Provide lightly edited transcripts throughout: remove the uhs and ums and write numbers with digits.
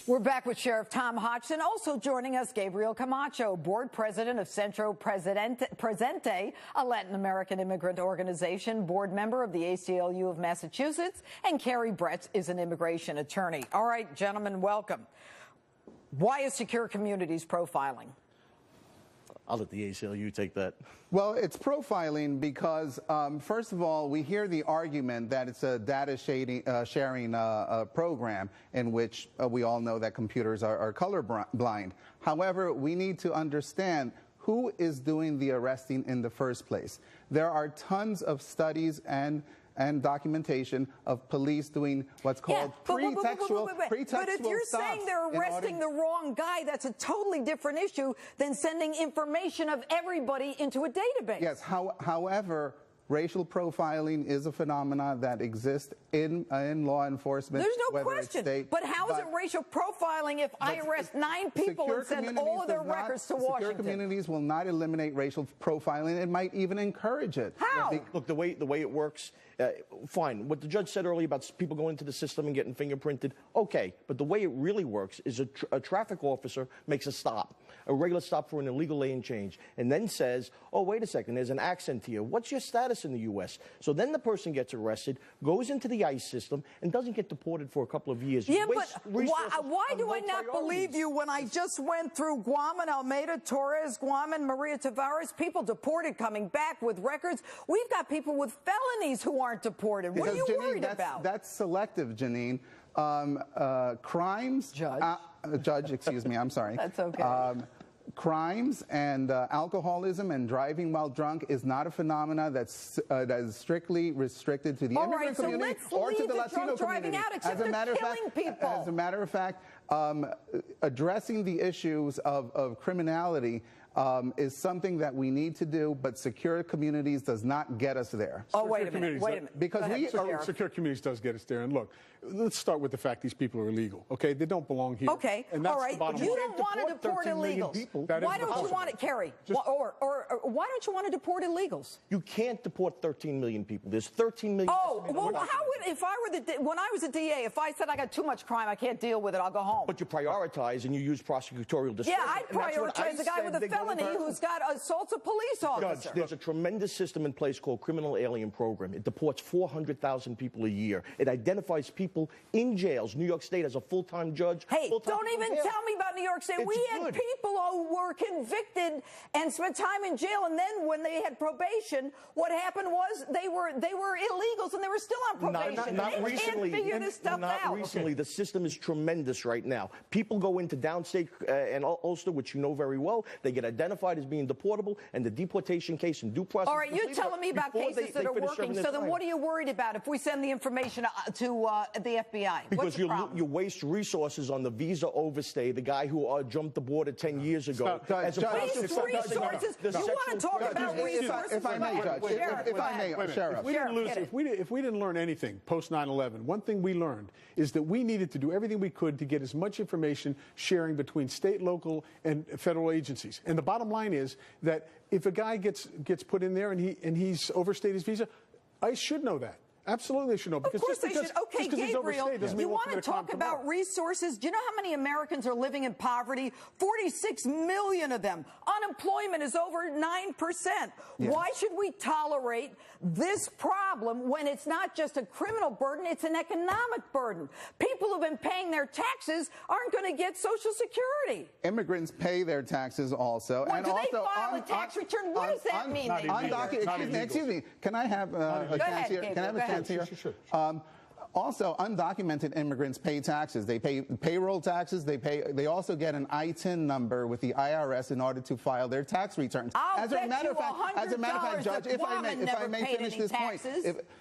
We're back with Sheriff Tom Hodgson. Also joining us, Gabriel Camacho, board president of Centro Presente, a Latin American immigrant organization, board member of the ACLU of Massachusetts, and Carrie Bretz is an immigration attorney. All right, gentlemen, welcome. Why is Secure Communities profiling? I'll let the ACLU take that. Well, it's profiling because, first of all, we hear the argument that it's a data sharing program in which we all know that computers are colorblind. However, we need to understand who is doing the arresting in the first place. There are tons of studies and documentation of police doing what's called pretextual But if you're saying they're arresting the wrong guy, that's a totally different issue than sending information of everybody into a database. Yes, however, racial profiling is a phenomenon that exists in law enforcement. There's no question. But how is it racial profiling if I arrest 9 people and send all of their records to Washington? Secure communities will not eliminate racial profiling. It might even encourage it. How? Look, the way it works, fine. What the judge said earlier about people going into the system and getting fingerprinted, okay. But the way it really works is a traffic officer makes a stop, a regular stop for an illegal lane change, and then says, oh, wait a second, there's an accent here. What's your status in the U.S.? So then the person gets arrested, goes into the ICE system, and doesn't get deported for a couple of years. Yeah, but why do I not believe you when I just went through Guam and Almeida, Torres, Guam and Maria Tavares, people deported coming back with records? We've got people with felonies who aren't deported. What are you worried about? That's selective, Jeanine. Crimes... Judge, excuse me, I'm sorry. That's okay. Crimes and alcoholism and driving while drunk is not a phenomena that is strictly restricted to the immigrant community or to the Latino community. As a matter of fact, addressing the issues of criminality is something that we need to do, but Secure Communities does not get us there. Oh, wait a minute. Because Secure Communities does get us there. And look, let's start with the fact these people are illegal, okay? They don't belong here. Okay, and that's all right. The bottom You line. don't want to deport illegals. Why don't you want it, Kerry? Or why don't you want to deport illegals? You can't deport 13 million people. There's 13 million. Oh, well, how would, if I were when I was a DA, if I said I got too much crime, I can't deal with it, I'll go home. But you prioritize and you use prosecutorial discretion. Yeah, I'd prioritize the guy with a felony who's got assaults a police officer. Judge, there's a tremendous system in place called Criminal Alien Program. It deports 400,000 people a year. It identifies people in jails. New York State has a full-time judge. Hey, don't even tell me about New York State. We had people who were convicted and spent time in jail, and then when they had probation, what happened was they were illegals and they were still on probation. Not recently. Can't figure this stuff out. Not recently. The system is tremendous right now. People go into downstate and Ulster, which you know very well. They get identified as being deportable, and the deportation case and due process. All right, you're telling me about cases that are working. So then what are you worried about if we send the information to the FBI? Because you waste resources on the visa overstay, the guy who jumped the border 10 years ago. Waste resources? You want to talk about resources? If I may, Judge. If I may, Sheriff. If we didn't learn anything post 9/11, one thing we learned is that we needed to do everything we could to get as much information sharing between state, local, and federal agencies. And the bottom line is that if a guy gets put in there and he's overstayed his visa, ICE should know that. Absolutely, they should know. Because of course they should. Okay, Gabriel, you want to talk about resources? Do you know how many Americans are living in poverty? 46 million of them. Unemployment is over 9%. Yes. Why should we tolerate this problem when it's not just a criminal burden, it's an economic burden? People who've been paying their taxes aren't going to get Social Security. Immigrants pay their taxes also. Well, do they file a tax return? What does that mean? Excuse me. Can I have a chance here? Can I have a chance here? Sure. Also, undocumented immigrants pay taxes. They pay payroll taxes. They also get an ITIN number with the IRS in order to file their tax returns. As a matter of fact, Judge, if I may finish this point,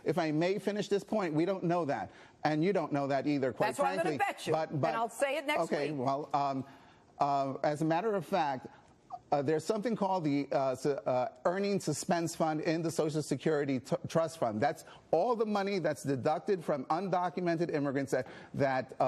if I may finish this point, we don't know that, and you don't know that either. Quite frankly, that's what I'm going to bet you. But I'll say it next week. Okay. Well, as a matter of fact, there's something called the Earnings Suspense Fund in the Social Security Trust Fund. That's all the money that's deducted from undocumented immigrants that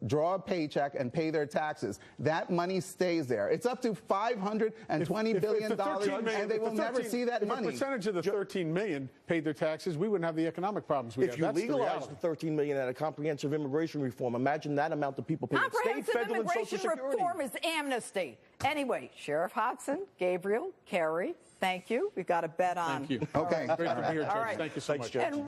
draw a paycheck and pay their taxes. That money stays there. It's up to $520 billion, and they will never see that money. If a percentage of the 13 million paid their taxes, we wouldn't have the economic problems we have. If you legalize the 13 million at a comprehensive immigration reform, imagine that amount of people paying state, federal, and Social Security. Reform is amnesty. Anyway, Sheriff Hodson, Gabriel, Kerry, thank you. We've got a bet on. Thank you. Okay. Great to be here, Judge. All right. Thank you so much. Judge.